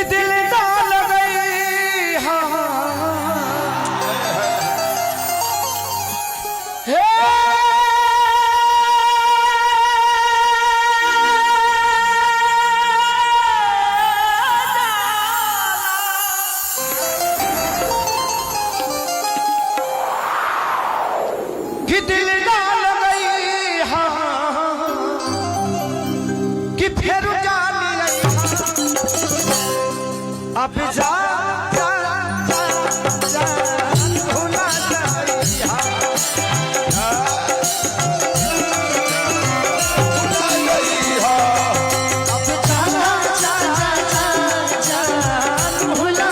दिल डाल गई हाँ कि दिल डाल गई हाँ कि फिर जानी अब जा भूला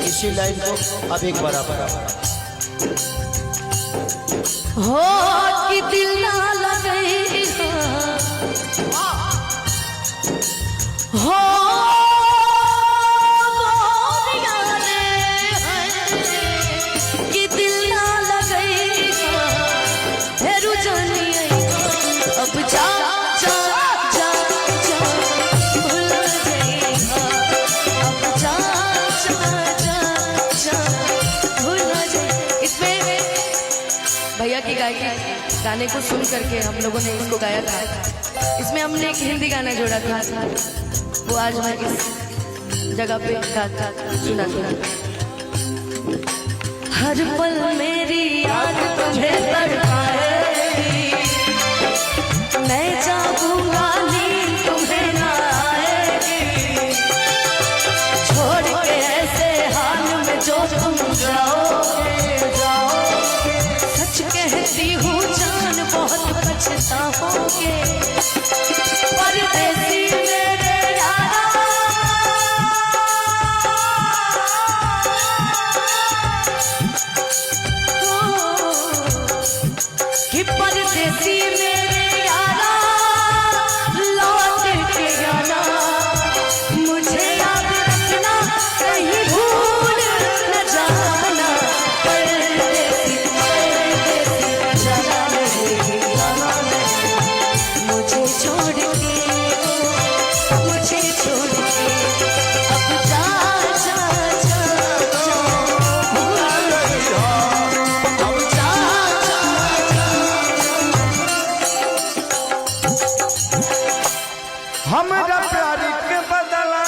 इसी लाइन को अब एक बार हो कि दिल ना लगे हो कि दिल ना लगे फिर जानिए अब जा जा जा जा भूल जाएगा अब जा जा जा जा भूल जाएगा। इसमें भैया की गायकी गाने को सुन करके हम लोगों ने इसको गाया था। इसमें हमने एक हिंदी गाना जोड़ा था, वो आज मैं इस जगह पे सुना था। हर पल मेरी याद तुम्हें तड़पाएगी, मैं जागूंगा नींद तुम्हें ना आएगी, छोड़ के ऐसे हाल में जो तुम जाओगे सच कहती हूँ जान बहुत पछताओगे। परदेसी मेरे यारा कि परदेसी मेरे यारा लौट के आना, मुझे याद रखना कहीं भूल न जाना। परदेसी जाना नहीं मुझे छोड़ के, मुझे छोड़ के अब जा जा जा जा अब जा हमारा प्यार के बदला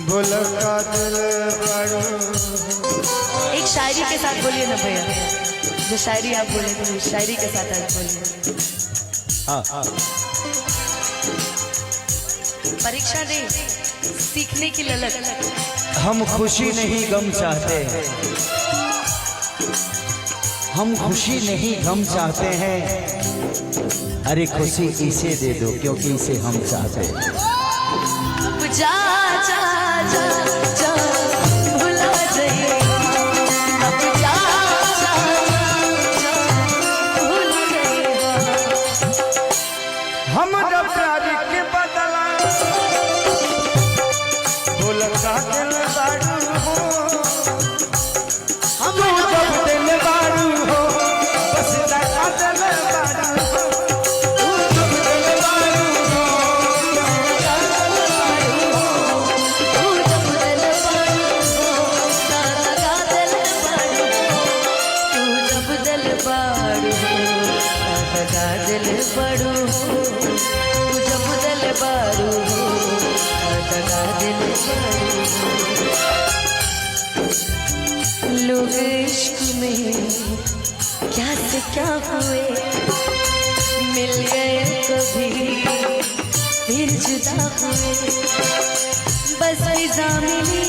बोला का दिल बड़ा। एक शायरी के साथ बोलिए ना भैया, जो शायरी आप बोले थे शायरी के साथ आज बोलिए। परीक्षा दे सीखने की ललक, हम खुशी नहीं गम चाहते, हम खुशी नहीं गम चाहते हैं, अरे खुशी इसे दे दो क्योंकि इसे हम चाहते हैं। अब जा जा जा जा भुला जाइए, अब जा जा जा भूल जाइए। हमारा प्यार के बदला बोला का दिल बारू हो, तू जब दिल बारू हो बस का दिल बारू हो, तू जब दिल बारू हो तू जब दिल बारू हो दादा दिल बारू हो, तू जब दिल बारू हो दादा दिल बारू हो, तू जब दिल बारू हो दादा दिल बारू हो। लोग इश्क में क्या से क्या हुए, मिल गए कभी फिर जुदा हुए, बस फिजा मिली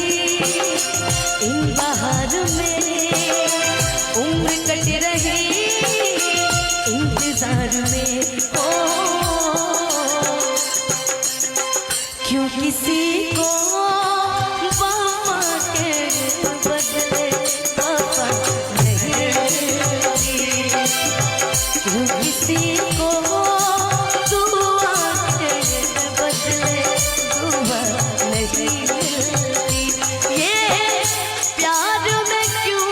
इन बहार में, उम्र कट रही इंतजार में। ओ क्यों किसी को वफा के बदले वफा नहीं मिलती, क्यों किसी को दुआ के बदले दुआ नहीं मिलती। ये प्यार में क्यों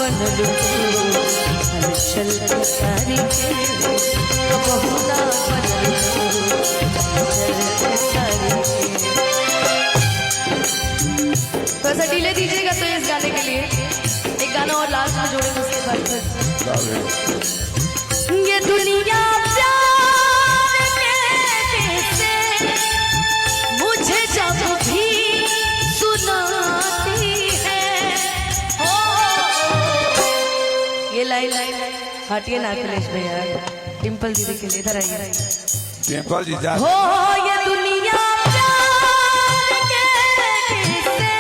बनलू हलचल सारी के कबहू ना बनलू हलचल सारी के। थोड़ा सा डिले दीजिएगा तो इस गाने के लिए एक गाना और लास्ट में जोड़ेंगे उसके बाद फिर। ये दुनिया प्यार कहने से मुझे जब भी सुनाती है हो। ये लाइन हटिए ना अखिलेश भैया, डिम्पल दीदी के लिए इधर आइए। डिम्पल जी जा हो ये दुनिया प्यार कहने से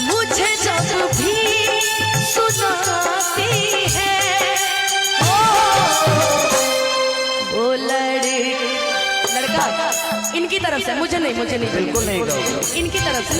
मुझे जब भी सुनाती है हो। वो लड़का इनकी तरफ से, मुझे नहीं बिल्कुल नहीं गाओगे। इनकी तरफ से।